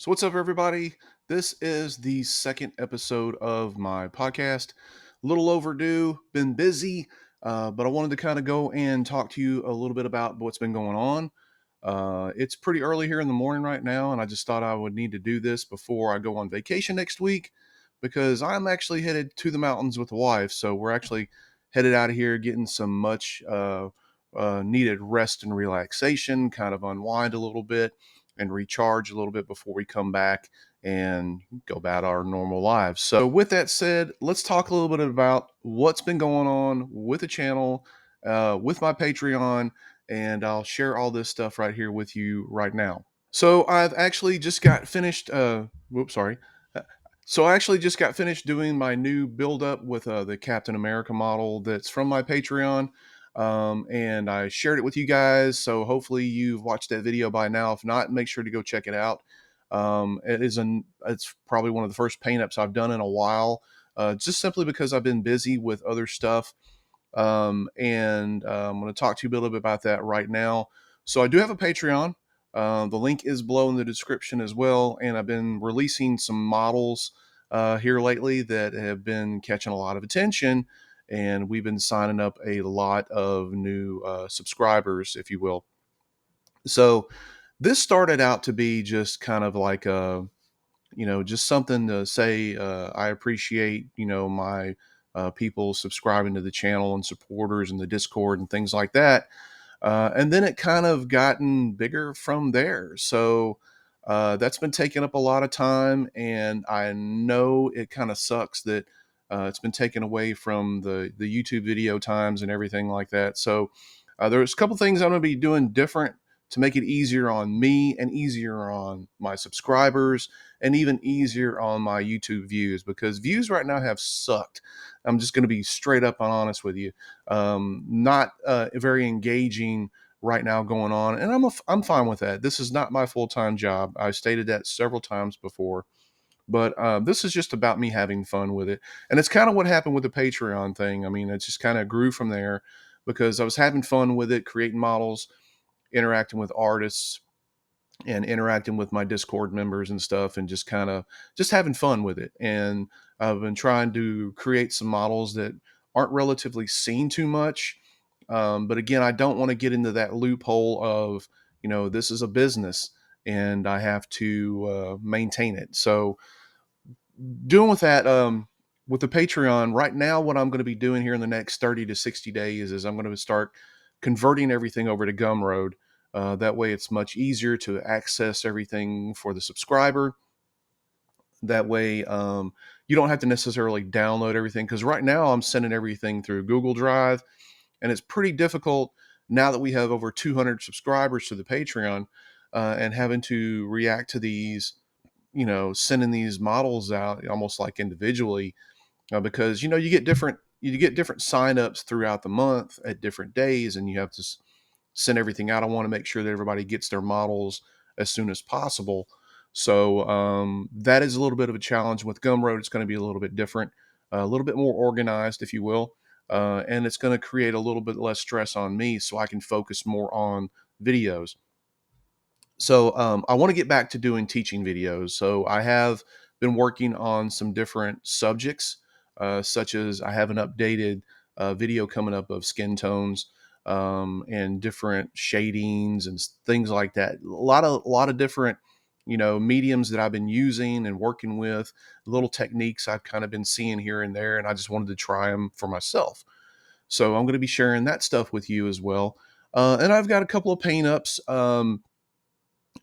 So, what's up, everybody? This is the second episode of my podcast. A little overdue, been busy, but I wanted to kind of go and talk to you a little bit about what's been going on. It's pretty early here in the morning right now, and I just thought I would need to do this before I go on vacation next week because I'm actually headed to the mountains with the wife. So, we're actually headed out of here getting some much needed rest and relaxation, kind of unwind a little bit and recharge a little bit before we come back and go about our normal lives. So, with that said, let's talk a little bit about what's been going on with the channel, with my Patreon, and I'll share all this stuff right here with you right now. So, I've actually just got finished. Whoops, sorry. Uh, So, I actually just got finished doing my new build up with the Captain America model that's from my Patreon. And I shared it with you guys. So hopefully you've watched that video by now. If not, make sure to go check it out. It's probably one of the first paint ups I've done in a while, just simply because I've been busy with other stuff. I'm going to talk to you a little bit about that right now. So I do have a Patreon. The link is below in the description as well. And I've been releasing some models here lately that have been catching a lot of attention. And we've been signing up a lot of new subscribers, if you will. So this started out to be just kind of like just something to say. I appreciate, my people subscribing to the channel and supporters and the Discord and things like that. And then it kind of gotten bigger from there. So that's been taking up a lot of time. And I know it kind of sucks that it's been taken away from the YouTube video times and everything like that. So there's a couple things I'm going to be doing different to make it easier on me and easier on my subscribers and even easier on my YouTube views, because views right now have sucked. I'm just going to be straight up and honest with you. Not very engaging right now going on, and I'm fine with that. This is not my full-time job. I stated that several times before, but this is just about me having fun with it, and it's kind of what happened with the Patreon thing. I mean, it just kind of grew from there because I was having fun with it, creating models, interacting with artists, and interacting with my Discord members and stuff, and just kind of just having fun with it. And I've been trying to create some models that aren't relatively seen too much. But again, I don't want to get into that loophole of, this is a business and I have to maintain it. So doing with that, with the Patreon right now, what I'm going to be doing here in the next 30 to 60 days is I'm going to start converting everything over to Gumroad. That way, it's much easier to access everything for the subscriber. That way, you don't have to necessarily download everything, because right now I'm sending everything through Google Drive, and it's pretty difficult now that we have over 200 subscribers to the Patreon, and having to react to these, sending these models out almost like individually, because you get different signups throughout the month at different days, and you have to send everything out. I want to make sure that everybody gets their models as soon as possible. So that is a little bit of a challenge with Gumroad. It's going to be a little bit different, a little bit more organized, if you will, and it's going to create a little bit less stress on me, so I can focus more on videos. So I want to get back to doing teaching videos. So I have been working on some different subjects, such as I have an updated video coming up of skin tones, and different shadings and things like that. A lot of different, mediums that I've been using and working with, little techniques I've kind of been seeing here and there, and I just wanted to try them for myself. So I'm going to be sharing that stuff with you as well. And I've got a couple of paint ups.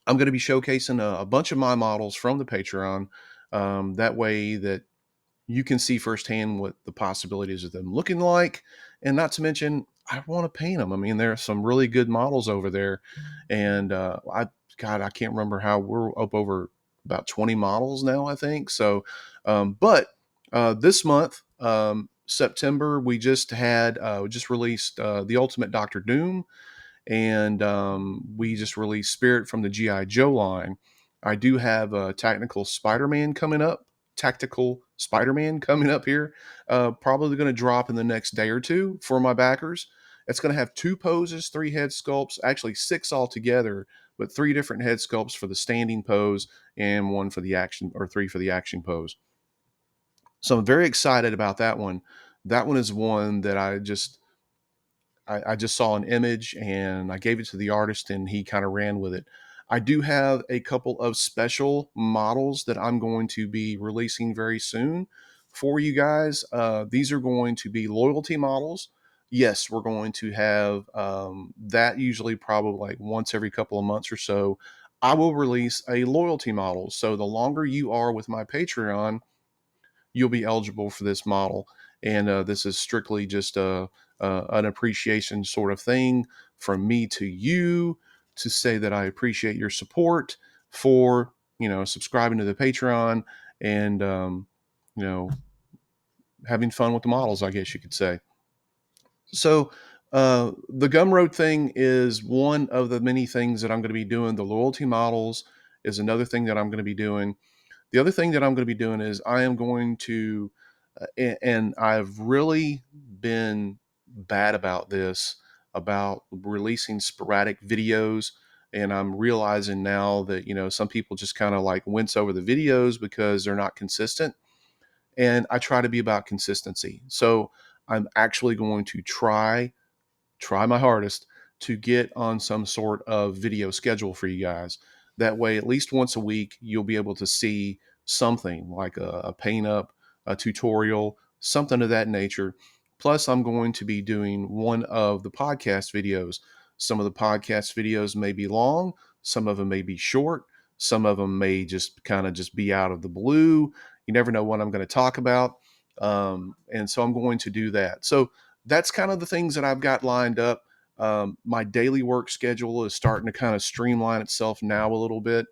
I'm going to be showcasing a bunch of my models from the Patreon. That way that you can see firsthand what the possibilities of them looking like. And not to mention, I want to paint them. I mean, there are some really good models over there. And I can't remember how we're up over about 20 models now, I think. So, but this month, September, we just released the Ultimate Doctor Doom, and we just released Spirit from the GI Joe line. I do have a Tactical Spider-Man coming up here. Probably going to drop in the next day or two for my backers. It's going to have 2 poses, 3 head sculpts, actually 6 altogether. but 3 different head sculpts for the standing pose and 1 for the action, or 3 for the action pose. So I'm very excited about that one. That one is one that I just saw an image and I gave it to the artist and he kind of ran with it. I do have a couple of special models that I'm going to be releasing very soon for you guys. These are going to be loyalty models. Yes, we're going to have that usually probably like once every couple of months or so. I will release a loyalty model. So the longer you are with my Patreon, you'll be eligible for this model. And this is strictly just an appreciation sort of thing from me to you, to say that I appreciate your support for, subscribing to the Patreon and, you know, having fun with the models, I guess you could say. So, the Gumroad thing is one of the many things that I'm going to be doing. The loyalty models is another thing that I'm going to be doing. The other thing that I'm going to be doing is I am going to, and I've really been bad about this, about releasing sporadic videos. And I'm realizing now that, some people just kind of like wince over the videos because they're not consistent. And I try to be about consistency. So I'm actually going to try my hardest to get on some sort of video schedule for you guys. That way, at least once a week, you'll be able to see something like a paint up, a tutorial, something of that nature. Plus, I'm going to be doing one of the podcast videos. Some of the podcast videos may be long, some of them may be short, some of them may just kind of just be out of the blue. You never know what I'm going to talk about. And so I'm going to do that. So that's kind of the things that I've got lined up. My daily work schedule is starting to kind of streamline itself now a little bit.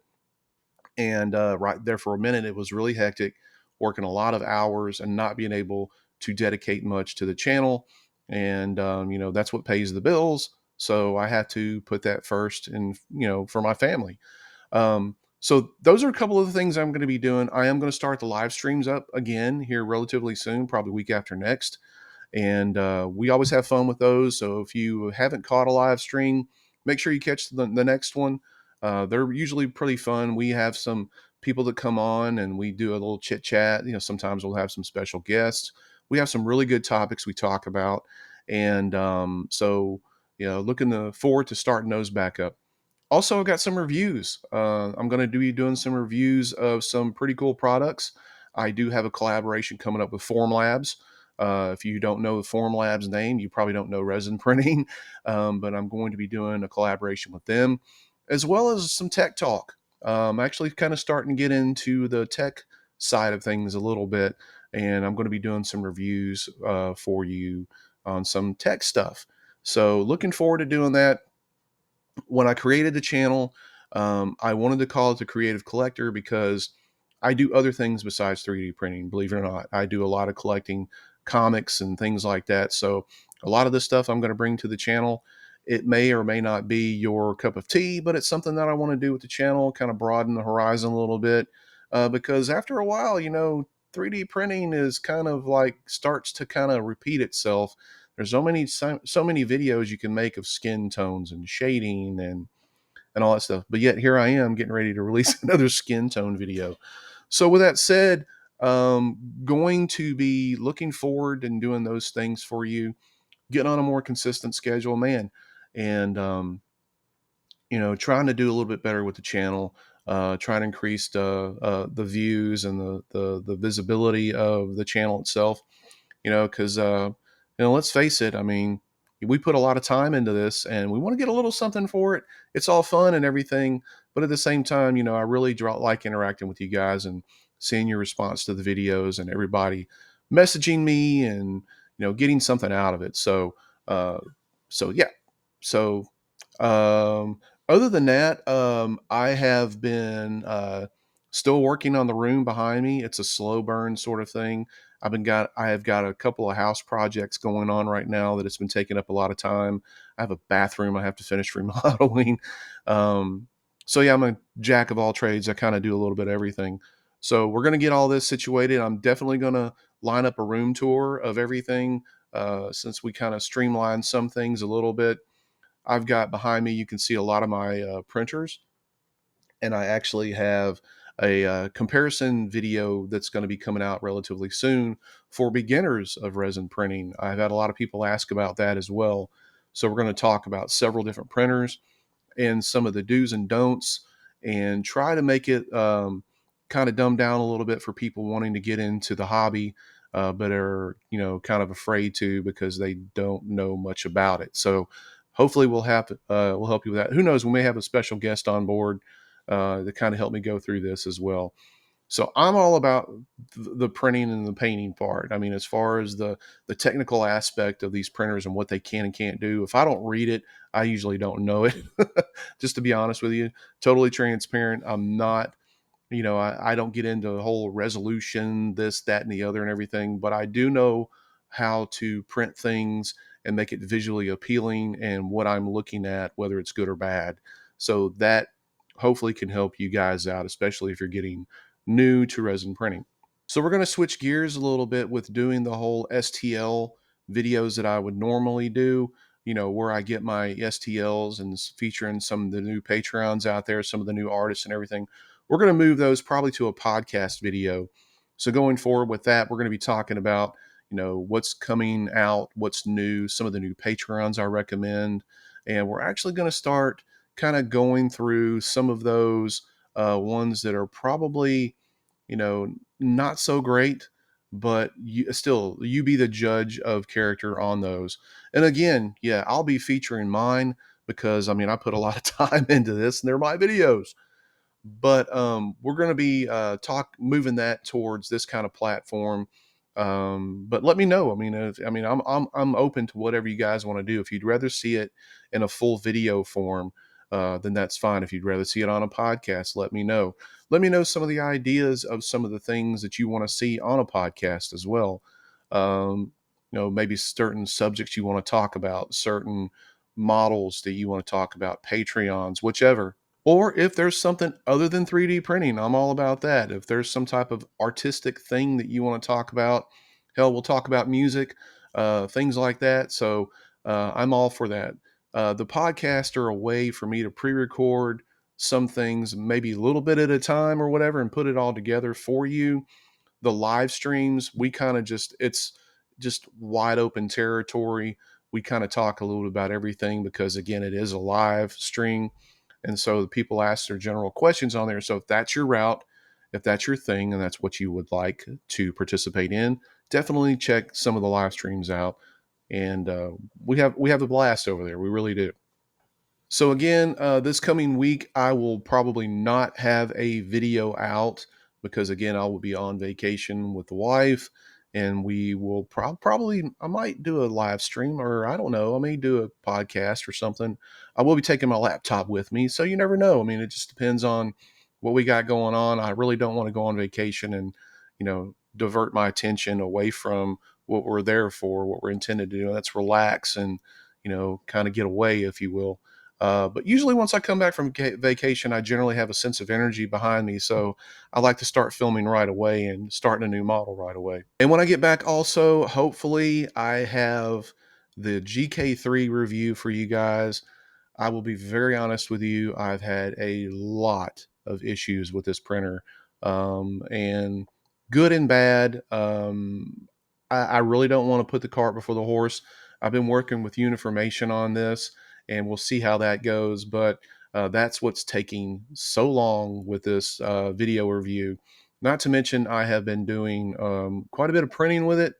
And right there for a minute, it was really hectic, working a lot of hours and not being able to dedicate much to the channel. And, that's what pays the bills. So I have to put that first and, for my family. So those are a couple of the things I'm going to be doing. I am going to start the live streams up again here relatively soon, probably week after next. And we always have fun with those. So if you haven't caught a live stream, make sure you catch the next one. They're usually pretty fun. We have some people that come on and we do a little chit chat. Sometimes we'll have some special guests. We have some really good topics we talk about. And so, looking forward to starting those back up. Also, I got some reviews. I'm going to be doing some reviews of some pretty cool products. I do have a collaboration coming up with Formlabs. If you don't know the Formlabs name, you probably don't know resin printing, but I'm going to be doing a collaboration with them, as well as some tech talk. Actually, kind of starting to get into the tech side of things a little bit, and I'm going to be doing some reviews for you on some tech stuff. So, looking forward to doing that. When I created the channel, I wanted to call it the Creative Collector because I do other things besides 3D printing. Believe it or not, I do a lot of collecting comics and things like that. So a lot of this stuff I'm going to bring to the channel. It may or may not be your cup of tea, but it's something that I want to do with the channel, kind of broaden the horizon a little bit. Because after a while, 3D printing is kind of like starts to kind of repeat itself. There's so many videos you can make of skin tones and shading and all that stuff. But yet here I am getting ready to release another skin tone video. So with that said, going to be looking forward and doing those things for you, getting on a more consistent schedule, man, and trying to do a little bit better with the channel, trying to increase the views and the visibility of the channel itself. Because let's face it, I mean, we put a lot of time into this and we want to get a little something for it. It's all fun and everything, but at the same time, I really like interacting with you guys and seeing your response to the videos and everybody messaging me and getting something out of it. Uh, so yeah, so um, other than that, I have been still working on the room behind me. It's a slow burn sort of thing. I have got a couple of house projects going on right now that it's been taking up a lot of time. I have a bathroom I have to finish remodeling. Um, so yeah, I'm a jack of all trades. I kind of do a little bit of everything. So we're going to get all this situated. I'm definitely going to line up a room tour of everything since we kind of streamlined some things a little bit. I've got behind me, you can see a lot of my printers, and I actually have a comparison video that's going to be coming out relatively soon for beginners of resin printing. I've had a lot of people ask about that as well. So we're going to talk about several different printers and some of the do's and don'ts, and try to make it kind of dumbed down a little bit for people wanting to get into the hobby, but are, kind of afraid to because they don't know much about it. So hopefully we'll help you with that. Who knows? We may have a special guest on board to kind of help me go through this as well. So I'm all about the printing and the painting part. I mean, as far as the technical aspect of these printers and what they can and can't do, if I don't read it, I usually don't know it. Just to be honest with you, totally transparent. I'm not, I don't get into the whole resolution, this, that, and the other, and everything. But I do know how to print things and make it visually appealing and what I'm looking at, whether it's good or bad. So that hopefully can help you guys out, especially if you're getting new to resin printing. So we're going to switch gears a little bit with doing the whole STL videos that I would normally do, where I get my STLs and featuring some of the new Patreons out there, some of the new artists and everything. We're going to move those probably to a podcast video. So going forward with that, we're going to be talking about, what's coming out, what's new, some of the new Patreons I recommend. And we're actually going to start kind of going through some of those ones that are probably, not so great, but you be the judge of character on those. And again, yeah, I'll be featuring mine because I mean I put a lot of time into this and they're my videos. But we're going to be talk moving that towards this kind of platform. But let me know. I mean, I'm open to whatever you guys want to do. If you'd rather see it in a full video form, then that's fine. If you'd rather see it on a podcast, let me know. Let me know some of the ideas of some of the things that you want to see on a podcast as well. Maybe certain subjects you want to talk about, certain models that you want to talk about, Patreons, whichever. Or if there's something other than 3D printing, I'm all about that. If there's some type of artistic thing that you want to talk about, hell, we'll talk about music, things like that. So I'm all for that. The podcasts are a way for me to pre-record some things, maybe a little bit at a time or whatever, and put it all together for you. The live streams, it's just wide open territory. We kind of talk a little about everything because again, it is a live stream. And so the people ask their general questions on there. So if that's your route, if that's your thing, and that's what you would like to participate in, definitely check some of the live streams out. And we have a blast over there. We really do. So again, this coming week, I will probably not have a video out because again, I will be on vacation with the wife, and we will probably I might do a live stream, or I don't know, I may do a podcast or something. I will be taking my laptop with me, so you never know. I mean, it just depends on what we got going on. I really don't want to go on vacation and divert my attention away from what we're there for, what we're intended to do. And that's relax and kind of get away, if you will. But usually, once I come back from vacation, I generally have a sense of energy behind me. So I like to start filming right away and starting a new model right away. And when I get back, also, hopefully, I have the GK3 review for you guys. I will be very honest with you. I've had a lot of issues with this printer, and good and bad. I really don't want to put the cart before the horse. I've been working with Uniformation on this, and we'll see how that goes. But that's what's taking so long with this video review. Not to mention, I have been doing quite a bit of printing with it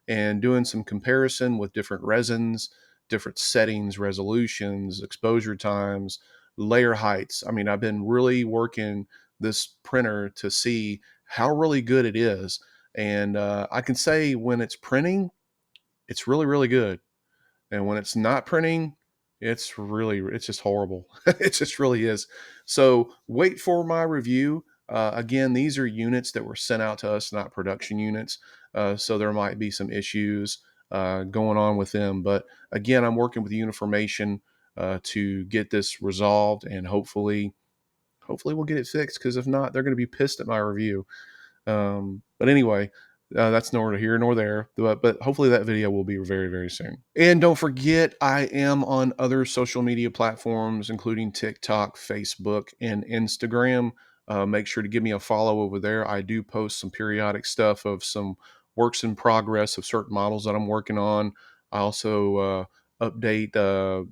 and doing some comparison with different resins, different settings, resolutions, exposure times, layer heights. I mean, I've been really working this printer to see how really good it is. And I can say when it's printing, it's really, really good. And when it's not printing, it's just horrible. It just really is. So wait for my review. Again, these are units that were sent out to us, not production units. So there might be some issues going on with them. But again, I'm working with Uniformation to get this resolved, and hopefully we'll get it fixed. Because if not, they're going to be pissed at my review. But anyway, That's nor here nor there, but hopefully that video will be very, very soon. And don't forget, I am on other social media platforms, including TikTok, Facebook, and Instagram. Make sure to give me a follow over there. I do post some periodic stuff of some works in progress of certain models that I'm working on. I also update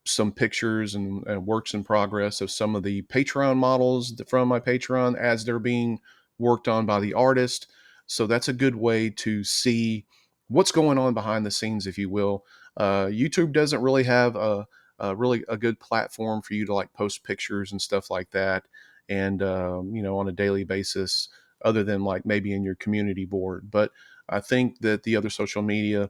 some pictures and works in progress of some of the Patreon models from my Patreon as they're being worked on by the artist. So that's a good way to see what's going on behind the scenes, if you will. YouTube doesn't really have a really a good platform for you to like post pictures and stuff like that, and on a daily basis, other than like maybe in your community board. But I think that the other social media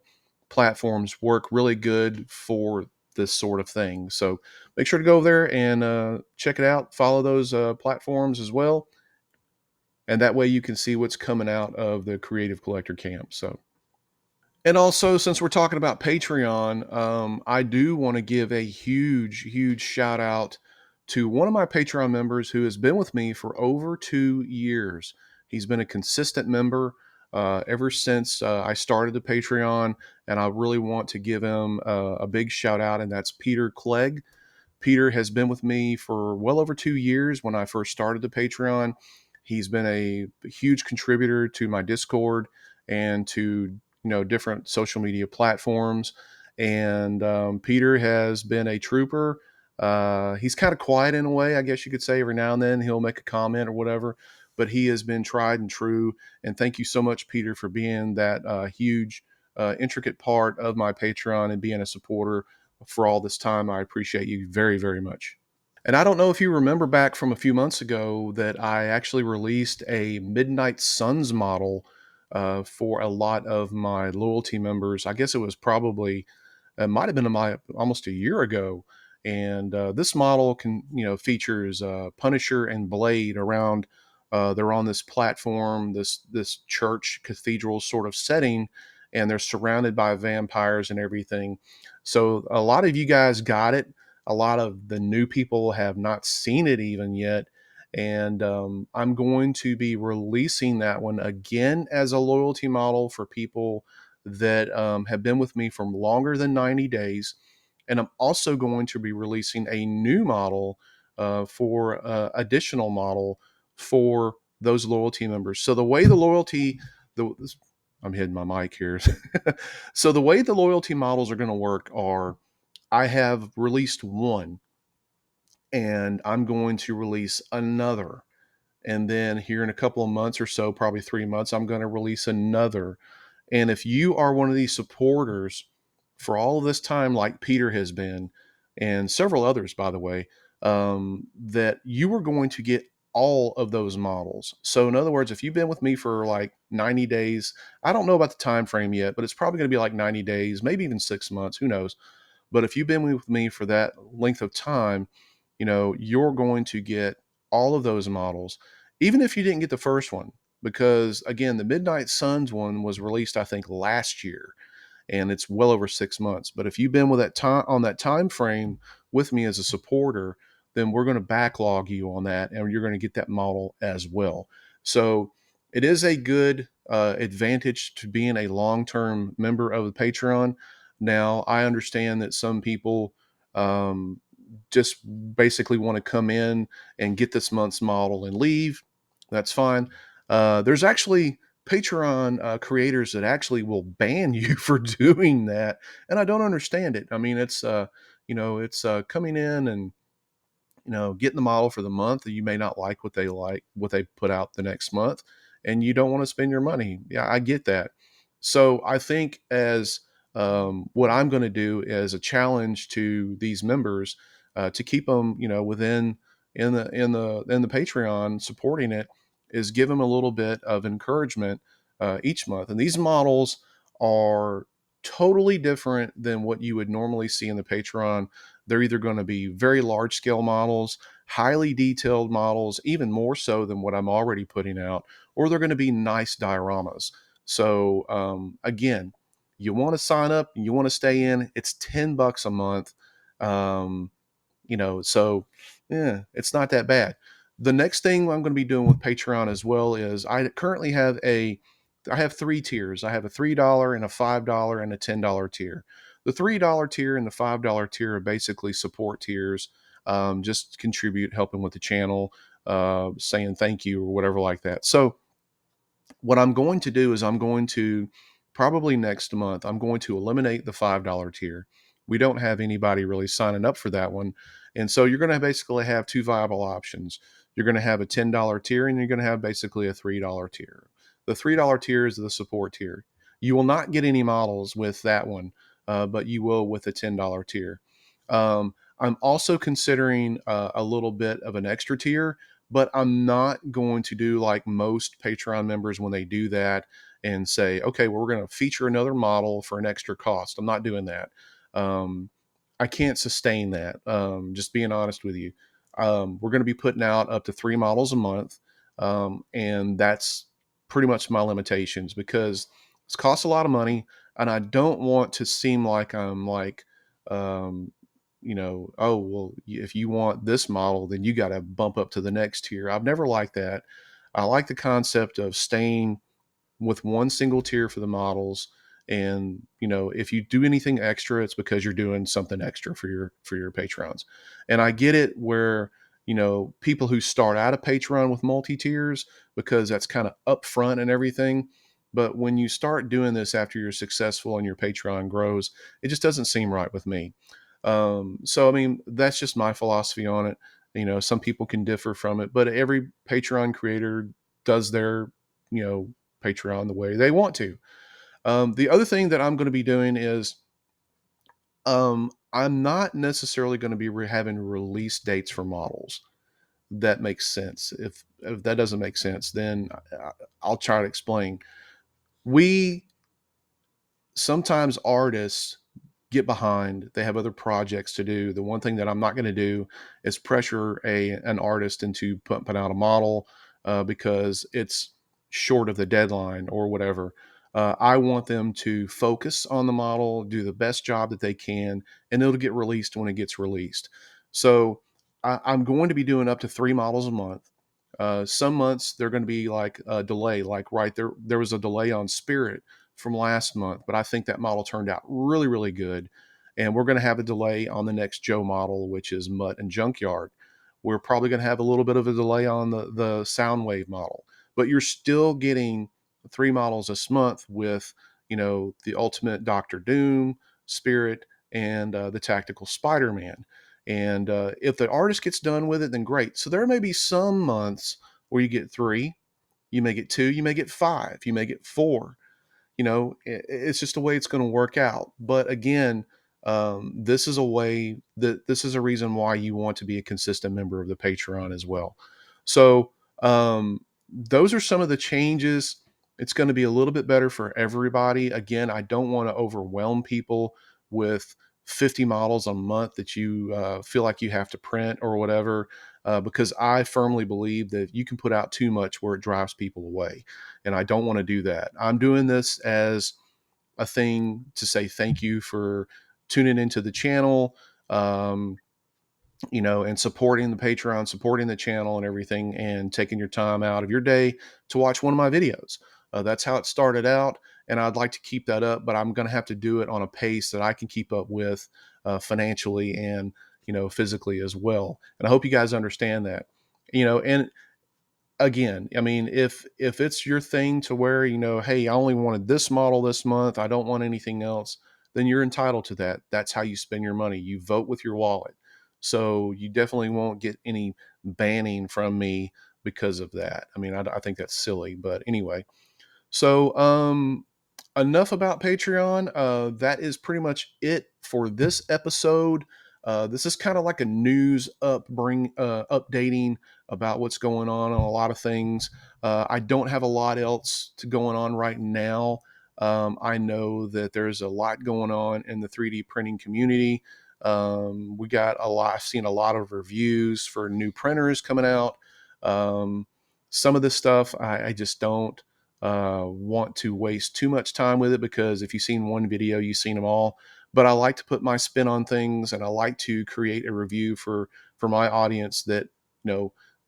platforms work really good for this sort of thing. So make sure to go over there and check it out. Follow those platforms as well, and that way you can see what's coming out of the Creative Collector Camp. So, and also since we're talking about Patreon, I do want to give a huge, huge shout out to one of my Patreon members who has been with me for over 2 years. He's been a consistent member ever since I started the Patreon, and I really want to give him a big shout out, and that's Peter Clegg. Peter has been with me for well over 2 years when I first started the Patreon. He's been a huge contributor to my Discord and to different social media platforms. And Peter has been a trooper. He's kind of quiet in a way, I guess you could say. Every now and then he'll make a comment or whatever, but he has been tried and true. And thank you so much, Peter, for being that huge, intricate part of my Patreon and being a supporter for all this time. I appreciate you very, very much. And I don't know if you remember back from a few months ago that I actually released a Midnight Suns model for a lot of my loyalty members. I guess it was probably, it might have been almost a year ago. And this model features Punisher and Blade around. They're on this platform, this church cathedral sort of setting, and they're surrounded by vampires and everything. So a lot of you guys got it. A lot of the new people have not seen it even yet. And I'm going to be releasing that one again as a loyalty model for people that have been with me for longer than 90 days. And I'm also going to be releasing a new model for additional model for those loyalty members. So the way the loyalty, the I'm hitting my mic here. So the way the loyalty models are going to work are I have released one and I'm going to release another. And then here in a couple of months or so, probably 3 months, I'm going to release another. And if you are one of these supporters for all of this time, like Peter has been, and several others, by the way, that you are going to get all of those models. So, in other words, if you've been with me for like 90 days, I don't know about the time frame yet, but it's probably going to be like 90 days, maybe even 6 months, who knows. But if you've been with me for that length of time, you're going to get all of those models, even if you didn't get the first one, because again, the Midnight Suns one was released, I think, last year, and it's well over 6 months. But if you've been with that time on that time frame with me as a supporter, then we're going to backlog you on that, and you're going to get that model as well. So it is a good advantage to being a long-term member of the Patreon. Now, I understand that some people just basically want to come in and get this month's model and leave. That's fine. There's actually Patreon creators that actually will ban you for doing that, and I don't understand it. I mean, it's coming in and getting the model for the month, and you may not like what they put out the next month, and you don't want to spend your money. Yeah, I get that. So I think as what I'm going to do as a challenge to these members to keep them, within in the Patreon supporting it, is give them a little bit of encouragement each month. And these models are totally different than what you would normally see in the Patreon. They're either going to be very large scale models, highly detailed models, even more so than what I'm already putting out, or they're going to be nice dioramas. So again, you want to sign up, you want to stay in. It's $10 a month. Um, so yeah, it's not that bad. The next thing I'm going to be doing with Patreon as well is I currently have a I have three tiers. I have a $3 and a $5 and a $10 tier. The $3 tier and the $5 tier are basically support tiers. Just contribute, helping with the channel, saying thank you or whatever like that. So what I'm going to do is I'm going to probably next month, I'm going to eliminate the $5 tier. We don't have anybody really signing up for that one. And so you're going to basically have two viable options. You're going to have a $10 tier and you're going to have basically a $3 tier. The $3 tier is the support tier. You will not get any models with that one, but you will with the $10 tier. I'm also considering a little bit of an extra tier, but I'm not going to do like most Patreon members when they do that and say, okay, well, we're going to feature another model for an extra cost. I'm not doing that. Um, I can't sustain that. Just being honest with you. We're going to be putting out up to 3 models a month. And that's pretty much my limitations because it's costs a lot of money. And I don't want to seem like I'm like, um, oh, well, if you want this model, then you got to bump up to the next tier. I've never liked that. I like the concept of staying with one single tier for the models. And, if you do anything extra, it's because you're doing something extra for your patrons. And I get it where, people who start out a Patreon with multi tiers because that's kind of upfront and everything. But when you start doing this after you're successful and your Patreon grows, it just doesn't seem right with me. So I mean, that's just my philosophy on it. Some people can differ from it, but every Patreon creator does their, you know, Patreon the way they want to. The other thing that I'm going to be doing is I'm not necessarily going to be having release dates for models. That makes sense. If that doesn't make sense, then I'll try to explain. We sometimes artists get behind. They have other projects to do. The one thing that I'm not going to do is pressure an artist into pumping out a model because it's short of the deadline or whatever. I want them to focus on the model, do the best job that they can, and it'll get released when it gets released. So I'm going to be doing up to 3 models a month. Some months they're going to be like a delay, like right there. There was a delay on Spirit from last month, but I think that model turned out really, really good. And we're going to have a delay on the next Joe model, which is Mutt and Junkyard. We're probably going to have a little bit of a delay on the Soundwave model, but you're still getting 3 models this month with, the Ultimate Doctor Doom, Spirit, and the Tactical Spider-Man. And if the artist gets done with it, then great. So there may be some months where you get 3, you may get 2, you may get 5, you may get 4. It's just the way it's going to work out. But again, this is a reason why you want to be a consistent member of the Patreon as well. So those are some of the changes. It's going to be a little bit better for everybody. Again, I don't want to overwhelm people with 50 models a month that you feel like you have to print or whatever, because I firmly believe that you can put out too much where it drives people away. And I don't want to do that. I'm doing this as a thing to say thank you for tuning into the channel, um, and supporting the Patreon, supporting the channel and everything, and taking your time out of your day to watch one of my videos. That's how it started out, and I'd like to keep that up, but I'm going to have to do it on a pace that I can keep up with financially and physically as well. And I hope you guys understand that. And again, I mean, if it's your thing to where, hey, I only wanted this model this month, I don't want anything else, then you're entitled to that. That's how you spend your money. You vote with your wallet. So you definitely won't get any banning from me because of that. I mean, I think that's silly, but anyway. So, enough about Patreon. That is pretty much it for this episode. This is kind of like a news updating about what's going on a lot of things. I don't have a lot else to going on right now. I know that there's a lot going on in the 3D printing community. We got a lot. I've seen a lot of reviews for new printers coming out. Some of this stuff I just don't want to waste too much time with it, because if you've seen one video, you've seen them all. But I like to put my spin on things, and I like to create a review for my audience that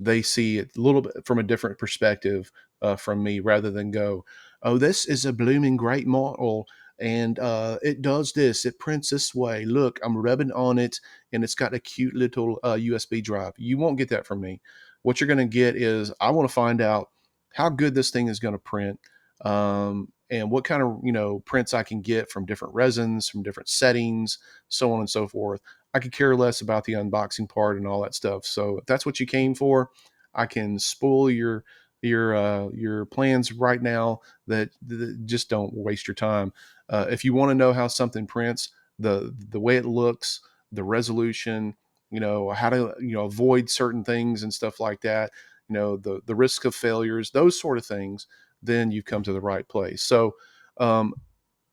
they see it a little bit from a different perspective from me, rather than go, oh, this is a blooming great model, and it does this, it prints this way. Look, I'm rubbing on it, and it's got a cute little USB drive. You won't get that from me. What you're going to get is, I want to find out how good this thing is going to print, and what kind of prints I can get from different resins, from different settings, so on and so forth. I could care less about the unboxing part and all that stuff. So if that's what you came for, I can spoil your plans right now. That just don't waste your time. If you want to know how something prints, the way it looks, the resolution, how to avoid certain things and stuff like that, the risk of failures, those sort of things, then you've come to the right place. So um,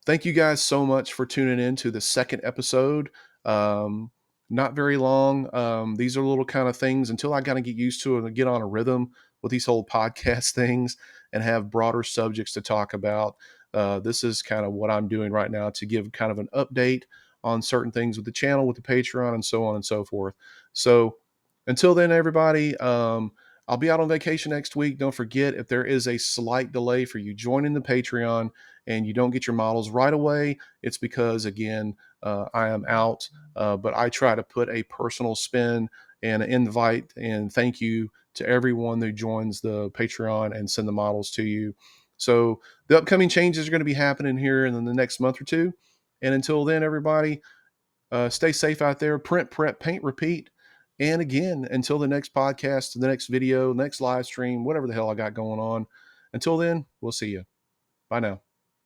thank you guys so much for tuning in to the second episode. Um, Not very long. These are little kind of things until I kind of get used to it and get on a rhythm with these whole podcast things and have broader subjects to talk about. This is kind of what I'm doing right now, to give kind of an update on certain things with the channel, with the Patreon, and so on and so forth. So until then, everybody, I'll be out on vacation next week. Don't forget, if there is a slight delay for you joining the Patreon and you don't get your models right away, it's because, again, I am out. But I try to put a personal spin and an invite and thank you to everyone who joins the Patreon and send the models to you. So the upcoming changes are going to be happening here in the next month or two. And until then, everybody, stay safe out there. Print, prep, paint, repeat. And again, until the next podcast, the next video, next live stream, whatever the hell I got going on. Until then, we'll see you. Bye now.